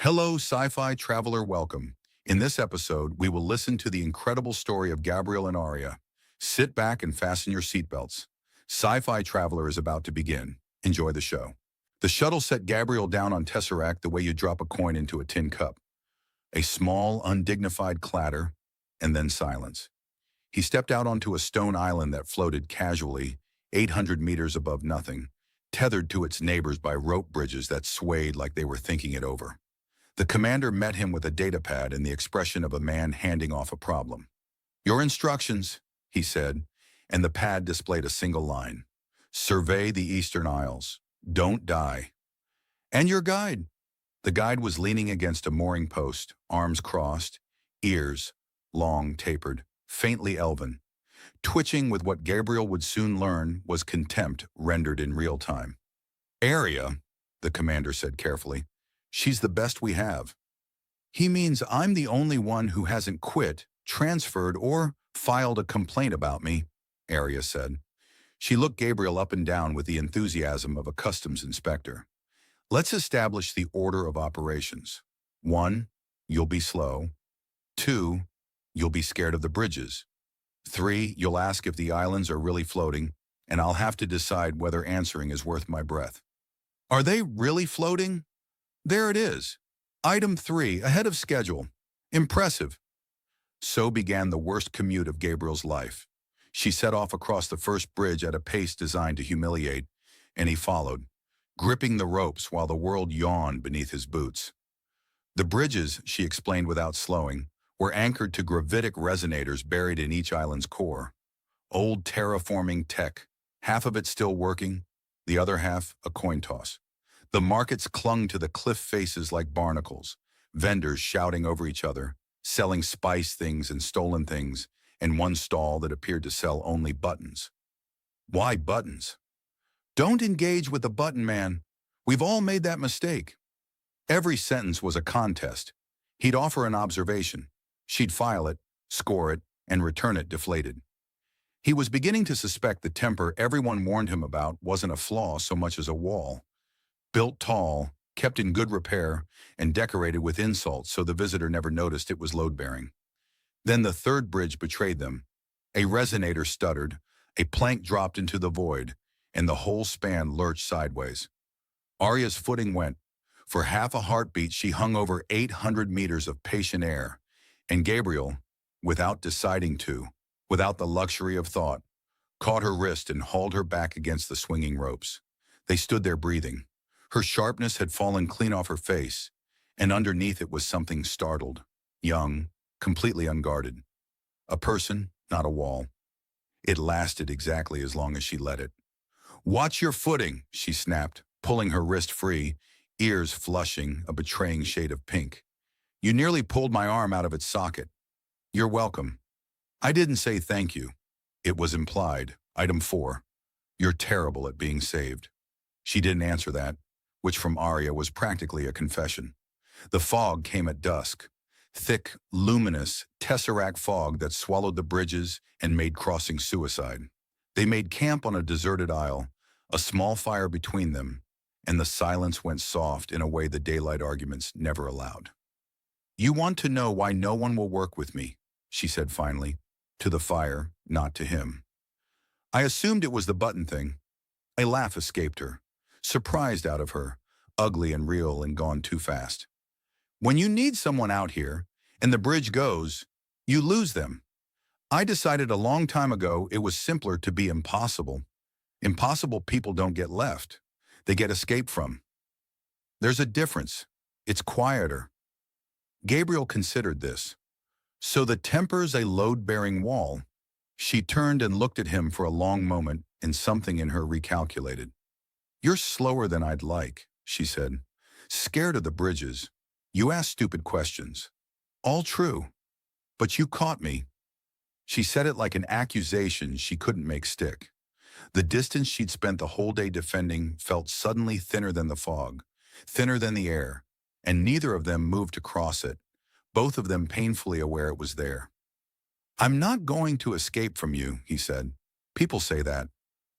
Hello, sci-fi traveler, welcome. In this episode, we will listen to the incredible story of Gabriel and Arya. Sit back and fasten your seatbelts. Sci-fi traveler is about to begin. Enjoy the show. The shuttle set Gabriel down on Tesseract the way you drop a coin into a tin cup. A small, undignified clatter, and then silence. He stepped out onto a stone island that floated casually, 800 meters above nothing, tethered to its neighbors by rope bridges that swayed like they were thinking it over. The commander met him with a datapad and the expression of a man handing off a problem. "Your instructions," he said, and the pad displayed a single line. "Survey the Eastern Isles. Don't die." "And your guide?" The guide was leaning against a mooring post, arms crossed, ears, long, tapered, faintly elven, twitching with what Gabriel would soon learn was contempt rendered in real time. "Area," the commander said carefully. "She's the best we have." "He means I'm the only one who hasn't quit, transferred, or filed a complaint about me," Arya said. She looked Gabriel up and down with the enthusiasm of a customs inspector. "Let's establish the order of operations. 1, you'll be slow. 2, you'll be scared of the bridges. 3, you'll ask if the islands are really floating, and I'll have to decide whether answering is worth my breath." "Are they really floating?" "There it is. Item 3, ahead of schedule. Impressive." So began the worst commute of Gabriel's life. She set off across the first bridge at a pace designed to humiliate, and he followed, gripping the ropes while the world yawned beneath his boots. The bridges, she explained without slowing, were anchored to gravitic resonators buried in each island's core. Old terraforming tech, half of it still working, the other half a coin toss. The markets clung to the cliff faces like barnacles, vendors shouting over each other, selling spice things and stolen things, and one stall that appeared to sell only buttons. Why buttons? "Don't engage with the button man. We've all made that mistake." Every sentence was a contest. He'd offer an observation. She'd file it, score it, and return it deflated. He was beginning to suspect the temper everyone warned him about wasn't a flaw so much as a wall. Built tall, kept in good repair, and decorated with insults so the visitor never noticed it was load-bearing. Then the third bridge betrayed them. A resonator stuttered, a plank dropped into the void, and the whole span lurched sideways. Arya's footing went. For half a heartbeat, she hung over 800 meters of patient air, and Gabriel, without deciding to, without the luxury of thought, caught her wrist and hauled her back against the swinging ropes. They stood there breathing. Her sharpness had fallen clean off her face, and underneath it was something startled, young, completely unguarded. A person, not a wall. It lasted exactly as long as she let it. "Watch your footing," she snapped, pulling her wrist free, ears flushing a betraying shade of pink. "You nearly pulled my arm out of its socket." "You're welcome." "I didn't say thank you." It was implied. Item 4. "You're terrible at being saved." She didn't answer that, which from Arya was practically a confession. The fog came at dusk. Thick, luminous, tesseract fog that swallowed the bridges and made crossing suicide. They made camp on a deserted isle, a small fire between them, and the silence went soft in a way the daylight arguments never allowed. "You want to know why no one will work with me," she said finally, to the fire, not to him. "I assumed it was the button thing." A laugh escaped her, surprised out of her, ugly and real and gone too fast. "When you need someone out here, and the bridge goes, you lose them. I decided a long time ago it was simpler to be impossible. Impossible people don't get left. They get escaped from. There's a difference. It's quieter." Gabriel considered this. "So the temper's a load-bearing wall." She turned and looked at him for a long moment, and something in her recalculated. "You're slower than I'd like," she said. "Scared of the bridges. You ask stupid questions. All true. But you caught me." She said it like an accusation she couldn't make stick. The distance she'd spent the whole day defending felt suddenly thinner than the fog, thinner than the air, and neither of them moved to cross it, both of them painfully aware it was there. "I'm not going to escape from you," he said. "People say that."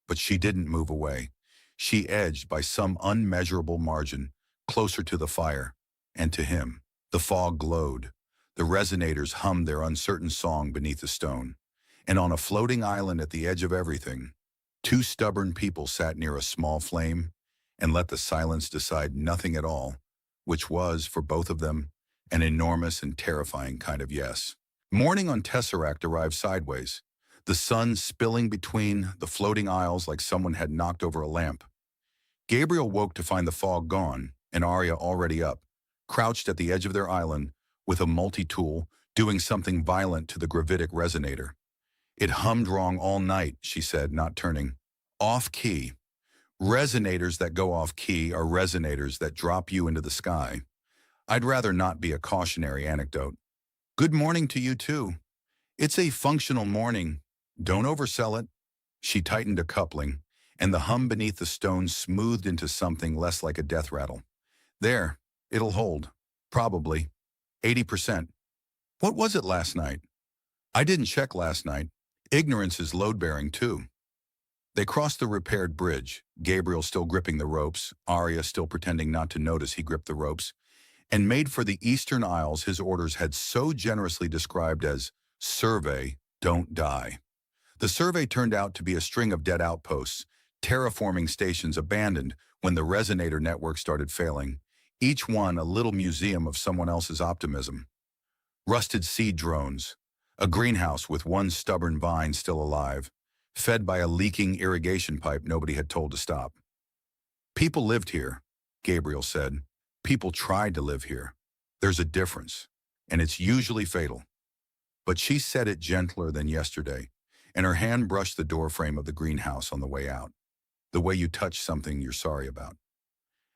But she didn't move away. She edged by some unmeasurable margin, closer to the fire. And to him, the fog glowed. The resonators hummed their uncertain song beneath the stone. And on a floating island at the edge of everything, two stubborn people sat near a small flame and let the silence decide nothing at all, which was, for both of them, an enormous and terrifying kind of yes. Morning on Tesseract arrived sideways, the sun spilling between the floating aisles like someone had knocked over a lamp. Gabriel woke to find the fog gone and Arya already up, crouched at the edge of their island with a multi-tool, doing something violent to the gravitic resonator. It hummed wrong all night, she said, not turning. Off key. Resonators that go off key are resonators that drop you into the sky. I'd rather not be a cautionary anecdote. Good morning to you too. It's a functional morning. Don't oversell it. She tightened a coupling, and the hum beneath the stone smoothed into something less like a death rattle. There, it'll hold. Probably. 80%. What was it last night? I didn't check last night. Ignorance is load-bearing too. They crossed the repaired bridge, Gabriel still gripping the ropes, Arya still pretending not to notice he gripped the ropes, and made for the eastern isles his orders had so generously described as survey, don't die. The survey turned out to be a string of dead outposts, terraforming stations abandoned when the resonator network started failing, each one a little museum of someone else's optimism. Rusted seed drones, a greenhouse with one stubborn vine still alive, fed by a leaking irrigation pipe nobody had told to stop. People lived here, Gabriel said. People tried to live here. There's a difference, and it's usually fatal. But she said it gentler than yesterday, and her hand brushed the doorframe of the greenhouse on the way out, the way you touch something you're sorry about.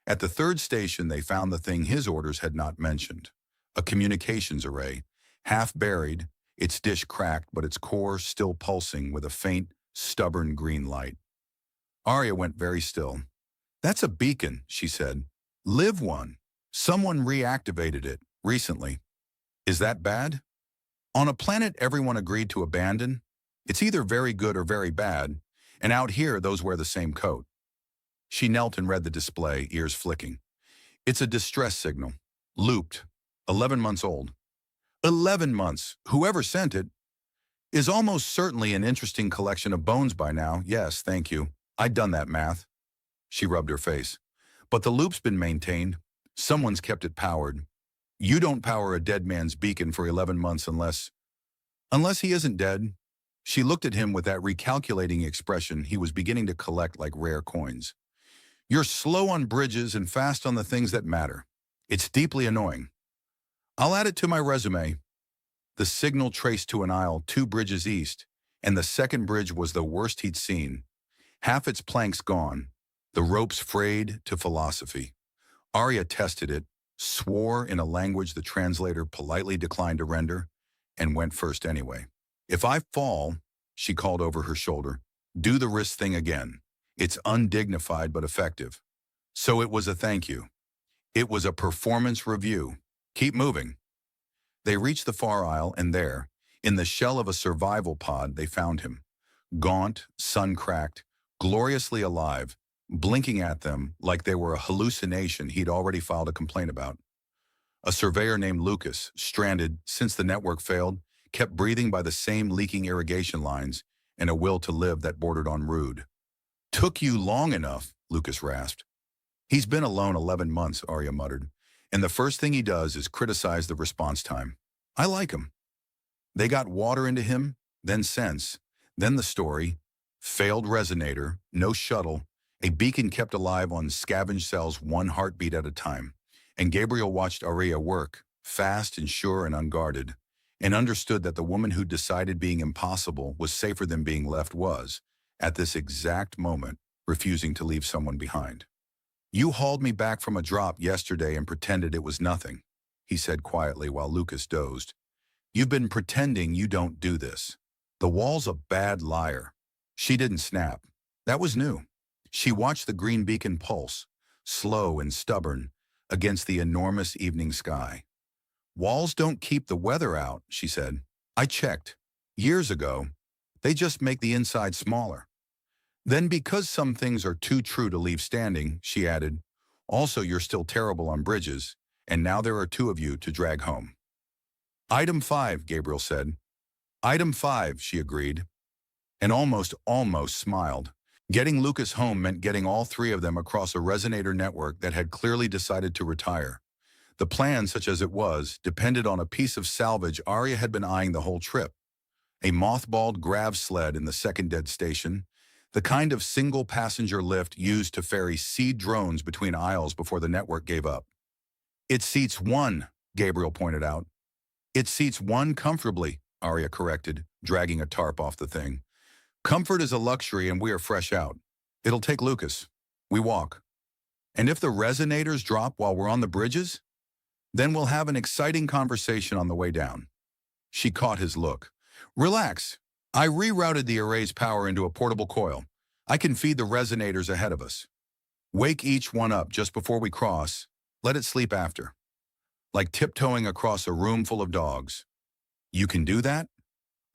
At the third station, they found the thing his orders had not mentioned, a communications array, half buried, its dish cracked but its core still pulsing with a faint, stubborn green light. Arya went very still. That's a beacon, she said. Live one. Someone reactivated it recently. Is that bad? On a planet everyone agreed to abandon, it's either very good or very bad, and out here those wear the same coat. She knelt and read the display, ears flicking. It's a distress signal. Looped. 11 months old. 11 months. Whoever sent it is almost certainly an interesting collection of bones by now. Yes, thank you. I'd done that math. She rubbed her face. But the loop's been maintained. Someone's kept it powered. You don't power a dead man's beacon for 11 months unless he isn't dead. She looked at him with that recalculating expression he was beginning to collect like rare coins. You're slow on bridges and fast on the things that matter. It's deeply annoying. I'll add it to my resume. The signal traced to an aisle 2 bridges east, and the second bridge was the worst he'd seen. Half its planks gone, the ropes frayed to philosophy. Arya tested it, swore in a language the translator politely declined to render, and went first anyway. If I fall, she called over her shoulder, do the wrist thing again. It's undignified but effective. So it was a thank you. It was a performance review. Keep moving. They reached the far aisle, and there, in the shell of a survival pod, they found him. Gaunt, sun-cracked, gloriously alive, blinking at them like they were a hallucination he'd already filed a complaint about. A surveyor named Lucas, stranded since the network failed, kept breathing by the same leaking irrigation lines and a will to live that bordered on rude. Took you long enough, Lucas rasped. He's been alone 11 months, Arya muttered, and the first thing he does is criticize the response time. I like him. They got water into him, then sense, then the story. Failed resonator, no shuttle, a beacon kept alive on scavenged cells 1 heartbeat at a time. And Gabriel watched Arya work, fast and sure and unguarded, and understood that the woman who decided being impossible was safer than being left was, at this exact moment, refusing to leave someone behind. You hauled me back from a drop yesterday and pretended it was nothing, he said quietly while Lucas dozed. You've been pretending you don't do this. The wall's a bad liar. She didn't snap. That was new. She watched the green beacon pulse, slow and stubborn, against the enormous evening sky. Walls don't keep the weather out, she said. I checked. Years ago. They just make the inside smaller. Then because some things are too true to leave standing, she added, also you're still terrible on bridges, And now there are two of you to drag home. Item 5, Gabriel said. Item 5, she agreed, and almost smiled. Getting Lucas home meant getting all three of them across a resonator network that had clearly decided to retire. The plan, such as it was, depended on a piece of salvage Arya had been eyeing the whole trip. A mothballed grav sled in the second dead station, the kind of single-passenger lift used to ferry seed drones between aisles before the network gave up. It seats one, Gabriel pointed out. It seats one comfortably, Arya corrected, dragging a tarp off the thing. Comfort is a luxury and we are fresh out. It'll take Lucas. We walk. And if the resonators drop while we're on the bridges, then we'll have an exciting conversation on the way down. She caught his look. Relax. I rerouted the array's power into a portable coil. I can feed the resonators ahead of us. Wake each one up just before we cross. Let it sleep after. Like tiptoeing across a room full of dogs. You can do that?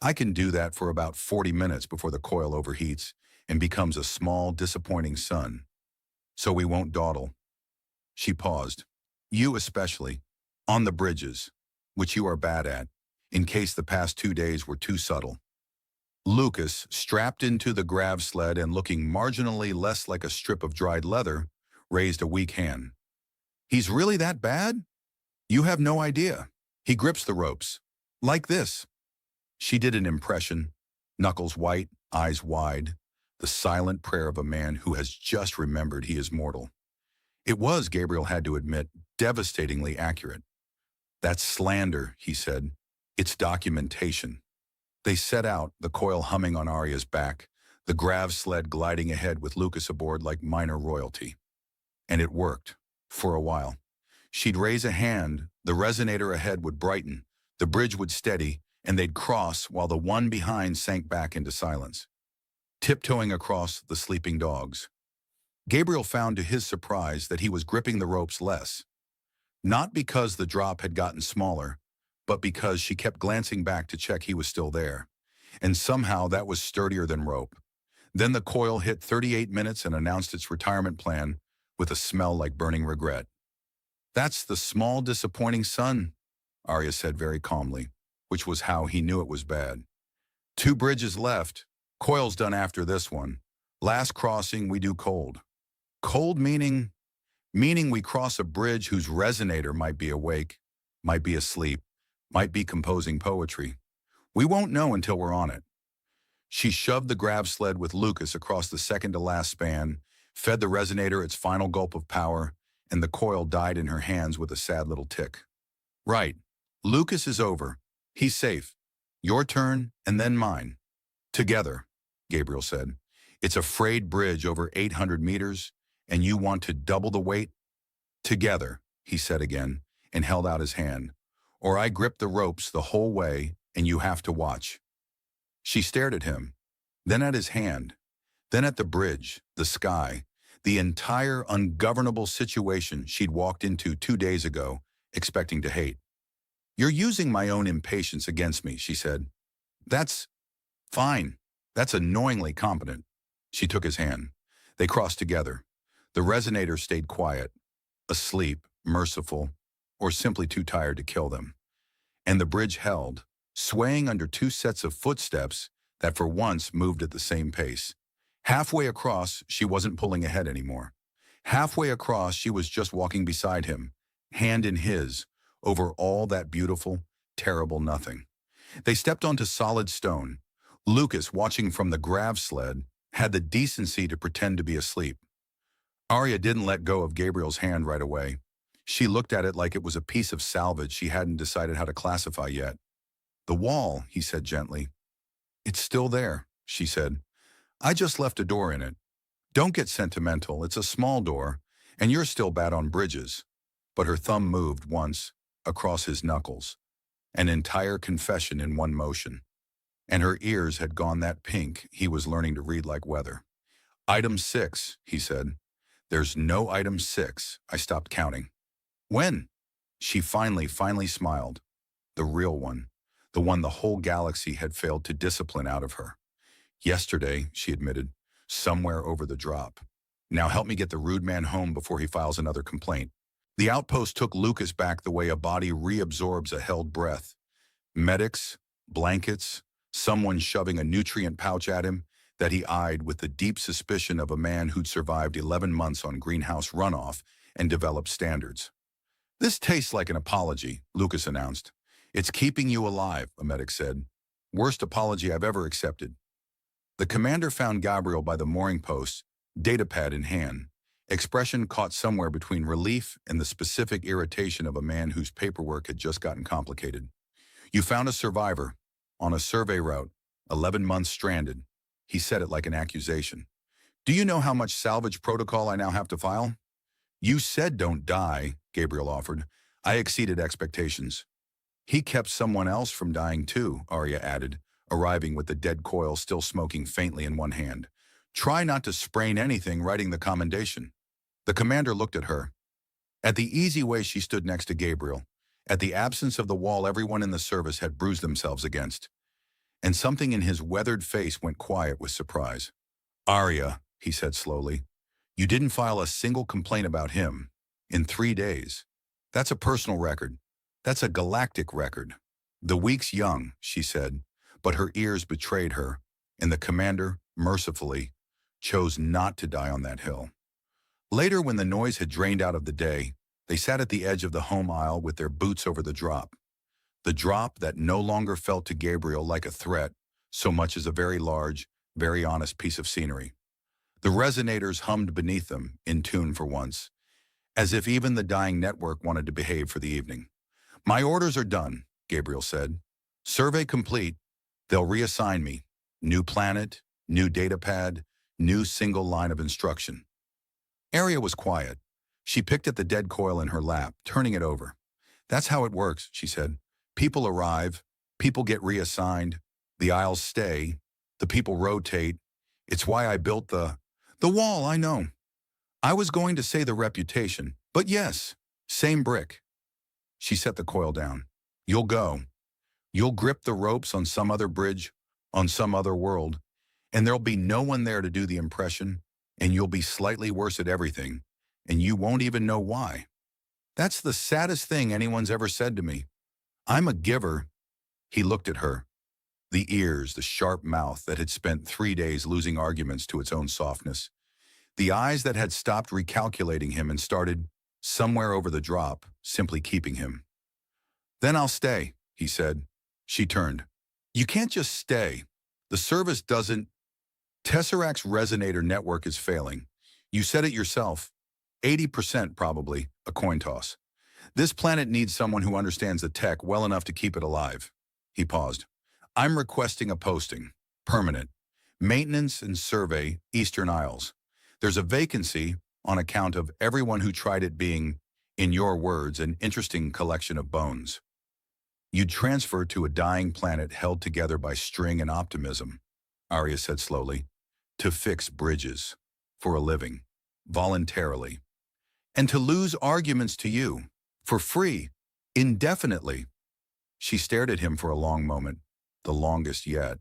I can do that for about 40 minutes before the coil overheats and becomes a small, disappointing sun. So we won't dawdle. She paused. You especially. On the bridges, which you are bad at, in case the past 2 days were too subtle. Lucas, strapped into the grav sled and looking marginally less like a strip of dried leather, raised a weak hand. He's really that bad? You have no idea. He grips the ropes. Like this. She did an impression, knuckles white, eyes wide, the silent prayer of a man who has just remembered he is mortal. It was, Gabriel had to admit, devastatingly accurate. That's slander, he said. It's documentation. They set out, the coil humming on Arya's back, the grav sled gliding ahead with Lucas aboard like minor royalty. And it worked, for a while. She'd raise a hand, the resonator ahead would brighten, the bridge would steady, and they'd cross while the one behind sank back into silence, tiptoeing across the sleeping dogs. Gabriel found to his surprise that he was gripping the ropes less. Not because the drop had gotten smaller, but because she kept glancing back to check he was still there. And somehow that was sturdier than rope. Then the coil hit 38 minutes and announced its retirement plan with a smell like burning regret. That's the small, disappointing sun, Arya said very calmly, which was how he knew it was bad. 2 bridges left. Coil's done after this one. Last crossing we do cold. Cold meaning we cross a bridge whose resonator might be awake, might be asleep, might be composing poetry. We won't know until we're on it. She shoved the grav sled with Lucas across the second-to-last span, fed the resonator its final gulp of power, and the coil died in her hands with a sad little tick. Right. Lucas is over. He's safe. Your turn, and then mine. Together, Gabriel said. It's a frayed bridge over 800 meters, and you want to double the weight? Together, he said again, and held out his hand. Or I grip the ropes the whole way, and you have to watch. She stared at him, then at his hand, then at the bridge, the sky, the entire ungovernable situation she'd walked into 2 days ago, expecting to hate. You're using my own impatience against me, she said. That's fine. That's annoyingly competent. She took his hand. They crossed together. The resonator stayed quiet, asleep, merciful, or simply too tired to kill them. And the bridge held, swaying under 2 sets of footsteps that for once moved at the same pace. Halfway across, she wasn't pulling ahead anymore. Halfway across, she was just walking beside him, hand in his, over all that beautiful, terrible nothing. They stepped onto solid stone. Lucas, watching from the grav sled, had the decency to pretend to be asleep. Arya didn't let go of Gabriel's hand right away. She looked at it like it was a piece of salvage she hadn't decided how to classify yet. The wall, he said gently. It's still there, she said. I just left a door in it. Don't get sentimental, it's a small door, and you're still bad on bridges. But her thumb moved once, across his knuckles, an entire confession in one motion. And her ears had gone that pink he was learning to read like weather. Item 6, he said. There's no item 6. I stopped counting. When? She finally smiled. The real one. The one the whole galaxy had failed to discipline out of her. Yesterday, she admitted, somewhere over the drop. Now help me get the rude man home before he files another complaint. The outpost took Lucas back the way a body reabsorbs a held breath. Medics, blankets, someone shoving a nutrient pouch at him that he eyed with the deep suspicion of a man who'd survived 11 months on greenhouse runoff and developed standards. "This tastes like an apology," Lucas announced. "It's keeping you alive," a medic said. "Worst apology I've ever accepted." The commander found Gabriel by the mooring post, datapad in hand, expression caught somewhere between relief and the specific irritation of a man whose paperwork had just gotten complicated. "You found a survivor, on a survey route, 11 months stranded." He said it like an accusation. "Do you know how much salvage protocol I now have to file?" "You said don't die," Gabriel offered. "I exceeded expectations." "He kept someone else from dying too," Arya added, arriving with the dead coil still smoking faintly in one hand. "Try not to sprain anything writing the commendation." The commander looked at her. At the easy way she stood next to Gabriel, at the absence of the wall everyone in the service had bruised themselves against. And something in his weathered face went quiet with surprise. "Arya," he said slowly, "you didn't file a single complaint about him in 3 days. That's a personal record. That's a galactic record." "The week's young," she said, but her ears betrayed her, and the commander, mercifully, chose not to die on that hill. Later, when the noise had drained out of the day, they sat at the edge of the home aisle with their boots over the drop. The drop that no longer felt to Gabriel like a threat so much as a very large, very honest piece of scenery. The resonators hummed beneath them, in tune for once, as if even the dying network wanted to behave for the evening. "My orders are done," Gabriel said. "Survey complete. They'll reassign me. New planet, new datapad, new single line of instruction." Arya was quiet. She picked at the dead coil in her lap, turning it over. "That's how it works," she said. "People arrive, people get reassigned, the aisles stay, the people rotate. It's why I built the wall, I know. I was going to say the reputation, but yes, same brick." She set the coil down. "You'll go. You'll grip the ropes on some other bridge, on some other world, and there'll be no one there to do the impression, and you'll be slightly worse at everything, and you won't even know why. That's the saddest thing anyone's ever said to me. I'm a giver." He looked at her. The ears, the sharp mouth that had spent 3 days losing arguments to its own softness. The eyes that had stopped recalculating him and started, somewhere over the drop, simply keeping him. "Then I'll stay," he said. She turned. "You can't just stay. The service doesn't. Tesseract's resonator network is failing. You said it yourself. 80% probably, a coin toss. This planet needs someone who understands the tech well enough to keep it alive." He paused. "I'm requesting a posting. Permanent. Maintenance and survey, Eastern Isles. There's a vacancy on account of everyone who tried it being, in your words, an interesting collection of bones. You'd transfer to a dying planet held together by string and optimism," Arya said slowly, "to fix bridges, for a living, voluntarily. And to lose arguments to you, for free, indefinitely." She stared at him for a long moment, the longest yet,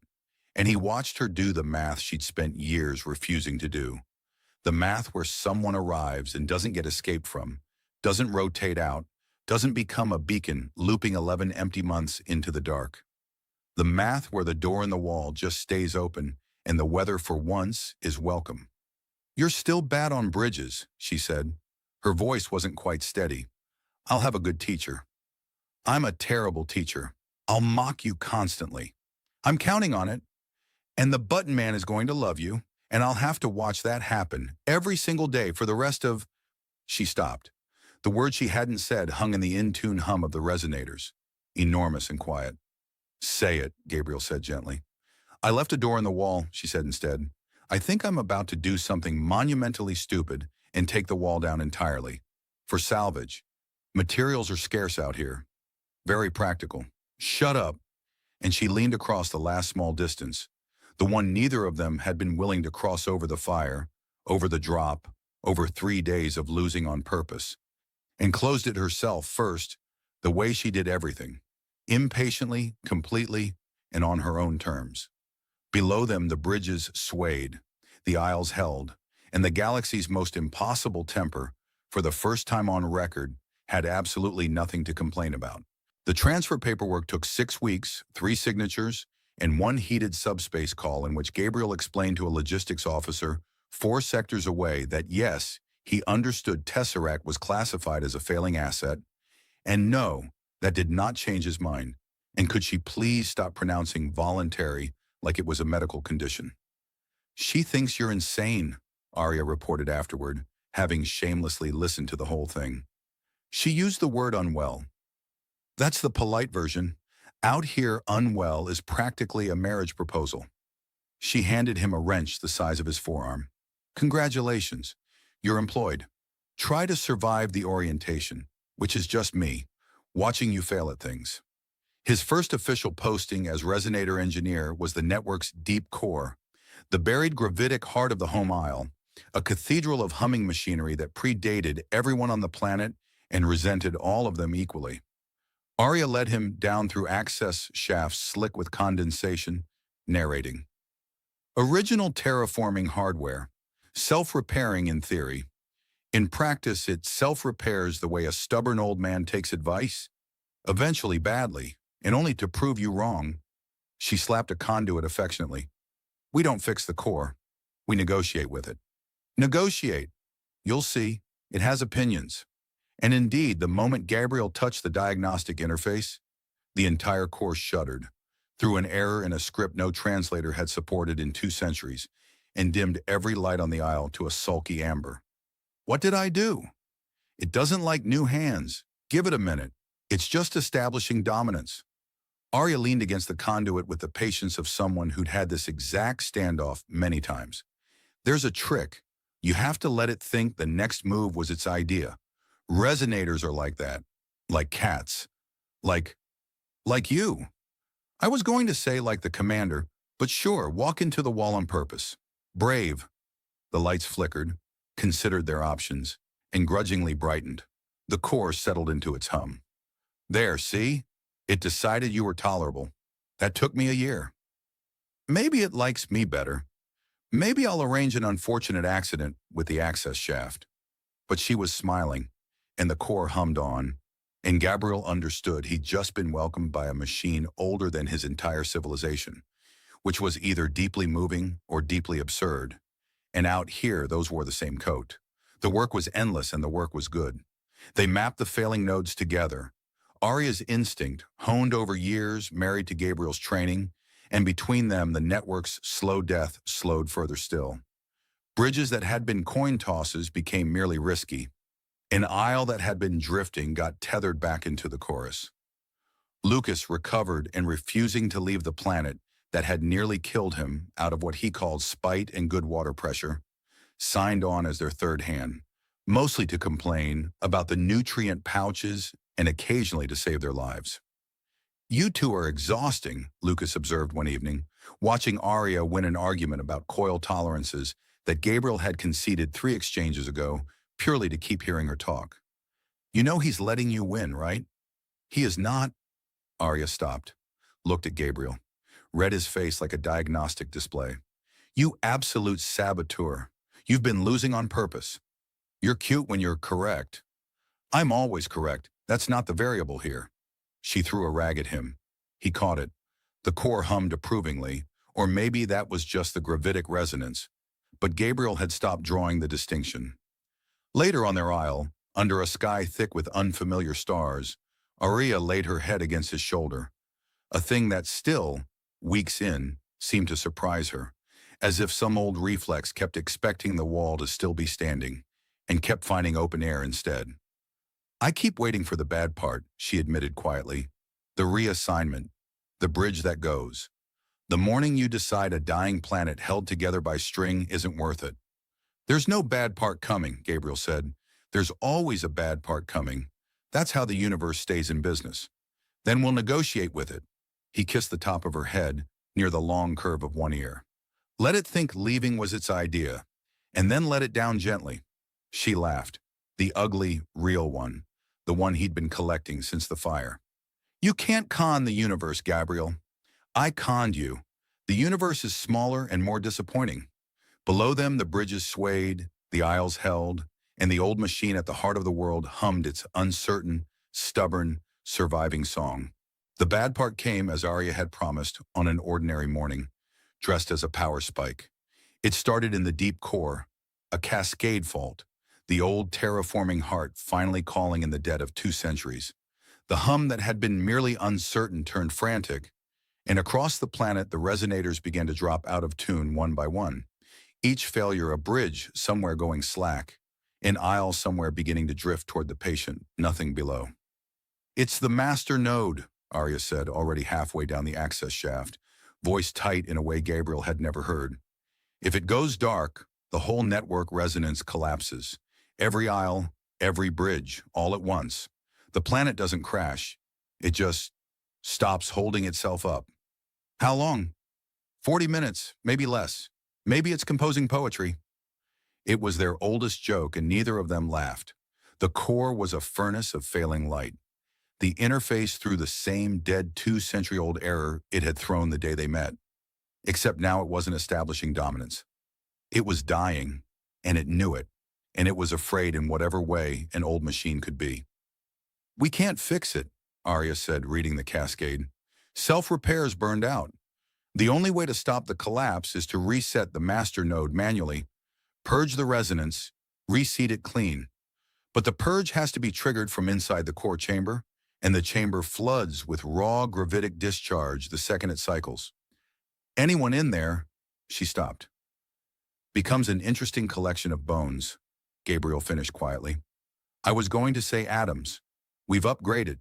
and he watched her do the math she'd spent years refusing to do. The math where someone arrives and doesn't get escaped from, doesn't rotate out, doesn't become a beacon looping 11 empty months into the dark. The math where the door in the wall just stays open and the weather for once is welcome. "You're still bad on bridges," she said. Her voice wasn't quite steady. "I'll have a good teacher. I'm a terrible teacher. I'll mock you constantly. I'm counting on it. And the button man is going to love you, and I'll have to watch that happen every single day for the rest of—" She stopped. The word she hadn't said hung in the in-tune hum of the resonators, enormous and quiet. "Say it," Gabriel said gently. "I left a door in the wall," she said instead. "I think I'm about to do something monumentally stupid and take the wall down entirely. For salvage. Materials are scarce out here. Very practical." "Shut up." And she leaned across the last small distance, the one neither of them had been willing to cross over the fire, over the drop, over 3 days of losing on purpose, and closed it herself first, the way she did everything, impatiently, completely, and on her own terms. Below them the bridges swayed, the aisles held, and the galaxy's most impossible temper, for the first time on record, had absolutely nothing to complain about. The transfer paperwork took 6 weeks, 3 signatures, and one heated subspace call in which Gabriel explained to a logistics officer 4 sectors away that yes, he understood Tesseract was classified as a failing asset, and no, that did not change his mind. And could she please stop pronouncing voluntary like it was a medical condition? She thinks you're insane, Arya reported afterward, having shamelessly listened to the whole thing. She used the word unwell. That's the polite version. Out here, unwell is practically a marriage proposal. She handed him a wrench the size of his forearm. Congratulations, you're employed. Try to survive the orientation, which is just me, watching you fail at things. His first official posting as resonator engineer was the network's deep core, the buried gravitic heart of the home aisle, a cathedral of humming machinery that predated everyone on the planet and resented all of them equally. Arya led him down through access shafts slick with condensation, narrating. Original terraforming hardware, self-repairing in theory. In practice, it self-repairs the way a stubborn old man takes advice, eventually badly, and only to prove you wrong. She slapped a conduit affectionately. We don't fix the core. We negotiate with it. Negotiate. You'll see. It has opinions. And indeed, the moment Gabriel touched the diagnostic interface, the entire core shuddered, through an error in a script no translator had supported in 2 centuries, and dimmed every light on the aisle to a sulky amber. What did I do? It doesn't like new hands. Give it a minute. It's just establishing dominance. Arya leaned against the conduit with the patience of someone who'd had this exact standoff many times. There's a trick. You have to let it think the next move was its idea. Resonators are like that. Like cats. Like you. I was going to say like the commander, but sure, walk into the wall on purpose. Brave. The lights flickered, considered their options, and grudgingly brightened. The core settled into its hum. There, see? It decided you were tolerable. That took me a year. Maybe it likes me better. Maybe I'll arrange an unfortunate accident with the access shaft. But she was smiling, and the core hummed on, and Gabriel understood he'd just been welcomed by a machine older than his entire civilization, which was either deeply moving or deeply absurd. And out here, those wore the same coat. The work was endless and the work was good. They mapped the failing nodes together. Arya's instinct, honed over years, married to Gabriel's training, and between them the network's slow death slowed further still. Bridges that had been coin tosses became merely risky. An aisle that had been drifting got tethered back into the chorus. Lucas recovered and refusing to leave the planet that had nearly killed him out of what he called spite and good water pressure, signed on as their third hand, mostly to complain about the nutrient pouches and occasionally to save their lives. You two are exhausting, Lucas observed one evening, watching Arya win an argument about coil tolerances that Gabriel had conceded 3 exchanges ago, purely to keep hearing her talk. You know he's letting you win, right? He is not. Arya stopped, looked at Gabriel, read his face like a diagnostic display. You absolute saboteur. You've been losing on purpose. You're cute when you're correct. I'm always correct. That's not the variable here. She threw a rag at him. He caught it. The core hummed approvingly, or maybe that was just the gravitic resonance. But Gabriel had stopped drawing the distinction. Later on their aisle, under a sky thick with unfamiliar stars, Arya laid her head against his shoulder, a thing that still, weeks in, seemed to surprise her, as if some old reflex kept expecting the wall to still be standing, and kept finding open air instead. I keep waiting for the bad part, she admitted quietly. The reassignment, the bridge that goes. The morning you decide a dying planet held together by string isn't worth it. There's no bad part coming, Gabriel said. There's always a bad part coming. That's how the universe stays in business. Then we'll negotiate with it. He kissed the top of her head, near the long curve of one ear. Let it think leaving was its idea, and then let it down gently. She laughed, the ugly, real one, the one he'd been collecting since the fire. You can't con the universe, Gabriel. I conned you. The universe is smaller and more disappointing. Below them, the bridges swayed, the aisles held, and the old machine at the heart of the world hummed its uncertain, stubborn, surviving song. The bad part came, as Arya had promised, on an ordinary morning, dressed as a power spike. It started in the deep core, a cascade fault, the old terraforming heart finally calling in the dead of 2 centuries. The hum that had been merely uncertain turned frantic, and across the planet the resonators began to drop out of tune one by one. Each failure a bridge somewhere going slack, an aisle somewhere beginning to drift toward the patient, nothing below. "It's the master node," Arya said, already halfway down the access shaft, voice tight in a way Gabriel had never heard. "If it goes dark, the whole network resonance collapses. Every aisle, every bridge, all at once. The planet doesn't crash. It just stops holding itself up." "How long?" 40 minutes, maybe less. Maybe it's composing poetry." It was their oldest joke, and neither of them laughed. The core was a furnace of failing light. The interface threw the same dead 2-century-old error it had thrown the day they met. Except now it wasn't establishing dominance. It was dying, and it knew it, and it was afraid in whatever way an old machine could be. "We can't fix it," Arya said, reading the cascade. "Self-repair's burned out. The only way to stop the collapse is to reset the master node manually, purge the resonance, reseed it clean. But the purge has to be triggered from inside the core chamber, and the chamber floods with raw gravitic discharge the second it cycles. Anyone in there," she stopped, "becomes an interesting collection of bones," Gabriel finished quietly. "I was going to say atoms. We've upgraded."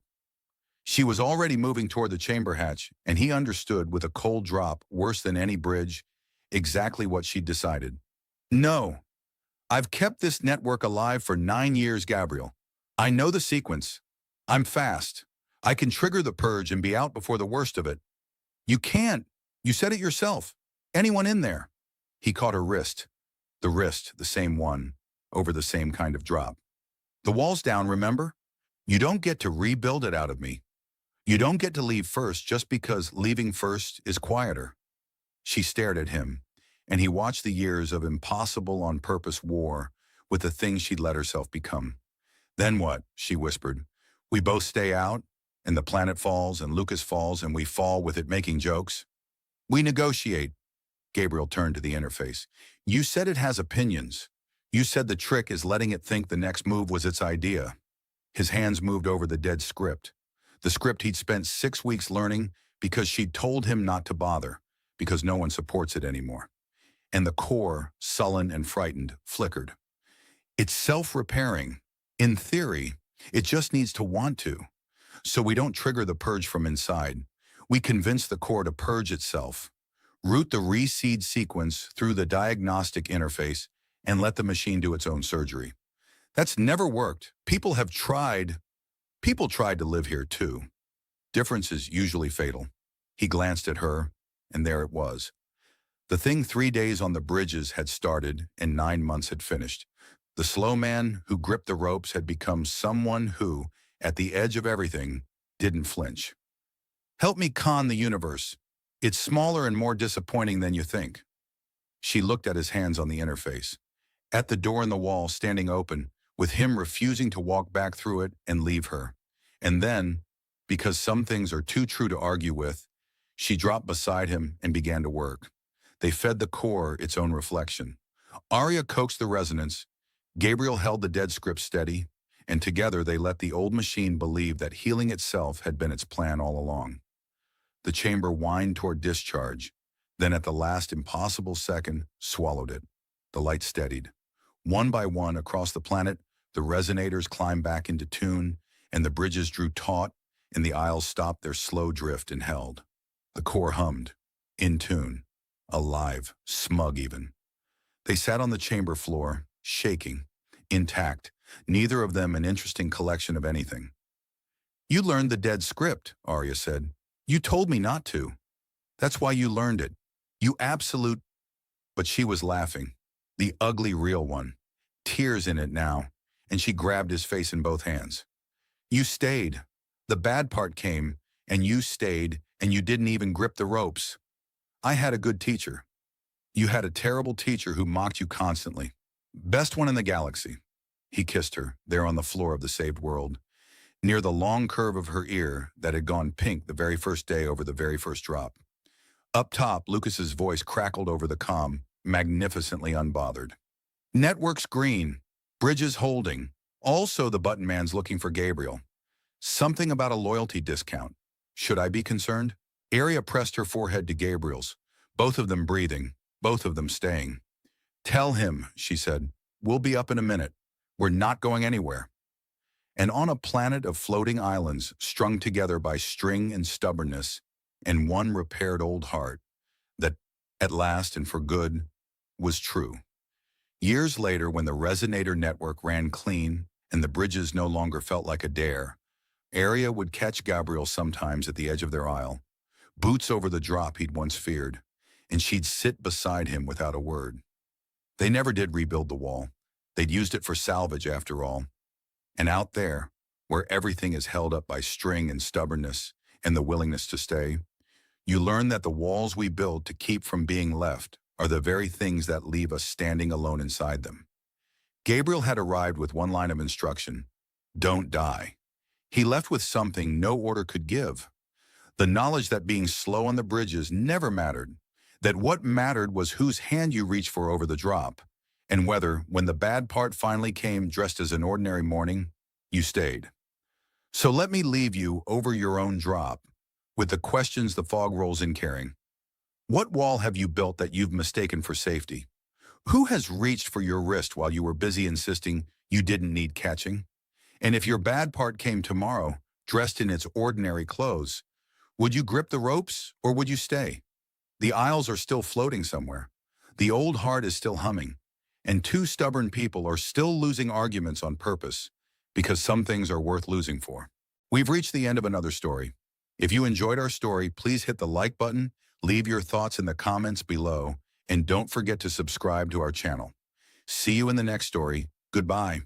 She was already moving toward the chamber hatch, and he understood with a cold drop worse than any bridge exactly what she'd decided. "No. I've kept this network alive for 9 years, Gabriel. I know the sequence. I'm fast. I can trigger the purge and be out before the worst of it." "You can't. You said it yourself. Anyone in there." He caught her wrist. The same one, over the same kind of drop. "The wall's down, remember? You don't get to rebuild it out of me. You don't get to leave first just because leaving first is quieter." She stared at him, and he watched the years of impossible on-purpose war with the things she'd let herself become. "Then what?" she whispered. "We both stay out, and the planet falls, and Lucas falls, and we fall with it making jokes?" "We negotiate." Gabriel turned to the interface. "You said it has opinions. You said the trick is letting it think the next move was its idea." His hands moved over the dead script. The script he'd spent 6 weeks learning because she'd told him not to bother, because no one supports it anymore. And the core, sullen and frightened, flickered. "It's self-repairing. In theory, it just needs to want to. So we don't trigger the purge from inside. We convince the core to purge itself, route the reseed sequence through the diagnostic interface, and let the machine do its own surgery. That's never worked. People tried to live here too. Difference is usually fatal." He glanced at her, and there it was. The thing 3 days on the bridges had started and 9 months had finished. The slow man who gripped the ropes had become someone who, at the edge of everything, didn't flinch. "Help me con the universe. It's smaller and more disappointing than you think." She looked at his hands on the interface. At the door in the wall standing open, with him refusing to walk back through it and leave her. And then, because some things are too true to argue with, she dropped beside him and began to work. They fed the core its own reflection. Arya coaxed the resonance, Gabriel held the dead script steady, and together they let the old machine believe that healing itself had been its plan all along. The chamber whined toward discharge, then at the last impossible second, swallowed it. The light steadied. One by one across the planet, the resonators climbed back into tune, and the bridges drew taut, and the aisles stopped their slow drift and held. The core hummed, in tune, alive, smug even. They sat on the chamber floor, shaking, intact, neither of them an interesting collection of anything. "You learned the dead script," Arya said. "You told me not to. That's why you learned it. You absolute—" But she was laughing, the ugly real one, tears in it now, and she grabbed his face in both hands. "You stayed. The bad part came, and you stayed, and you didn't even grip the ropes. I had a good teacher. You had a terrible teacher who mocked you constantly. Best one in the galaxy. He kissed her, there on the floor of the saved world, near the long curve of her ear that had gone pink the very first day over the very first drop. Up top, Lucas's voice crackled over the comm, magnificently unbothered. Networks green, bridges holding. Also the button man's looking for Gabriel. Something about a loyalty discount. Should I be concerned? Arya pressed her forehead to Gabriel's, both of them breathing, both of them staying. Tell him, she said, we'll be up in a minute. We're not going anywhere. And on a planet of floating islands strung together by string and stubbornness and one repaired old heart, that, at last and for good, was true. Years later, when the resonator network ran clean and the bridges no longer felt like a dare, Arya would catch Gabriel sometimes at the edge of their aisle, boots over the drop he'd once feared, and she'd sit beside him without a word. They never did rebuild the wall. They'd used it for salvage after all. And out there, where everything is held up by string and stubbornness and the willingness to stay, you learn that the walls we build to keep from being left are the very things that leave us standing alone inside them. Gabriel had arrived with one line of instruction: don't die. He left with something no order could give. The knowledge that being slow on the bridges never mattered, that what mattered was whose hand you reached for over the drop, and whether, when the bad part finally came dressed as an ordinary morning, you stayed. So let me leave you over your own drop with the questions the fog rolls in carrying. What wall have you built that you've mistaken for safety? Who has reached for your wrist while you were busy insisting you didn't need catching? And if your bad part came tomorrow, dressed in its ordinary clothes, would you grip the ropes or would you stay? The aisles are still floating somewhere. The old heart is still humming. And two stubborn people are still losing arguments on purpose, because some things are worth losing for. We've reached the end of another story. If you enjoyed our story, please hit the like button, leave your thoughts in the comments below, and don't forget to subscribe to our channel. See you in the next story. Goodbye.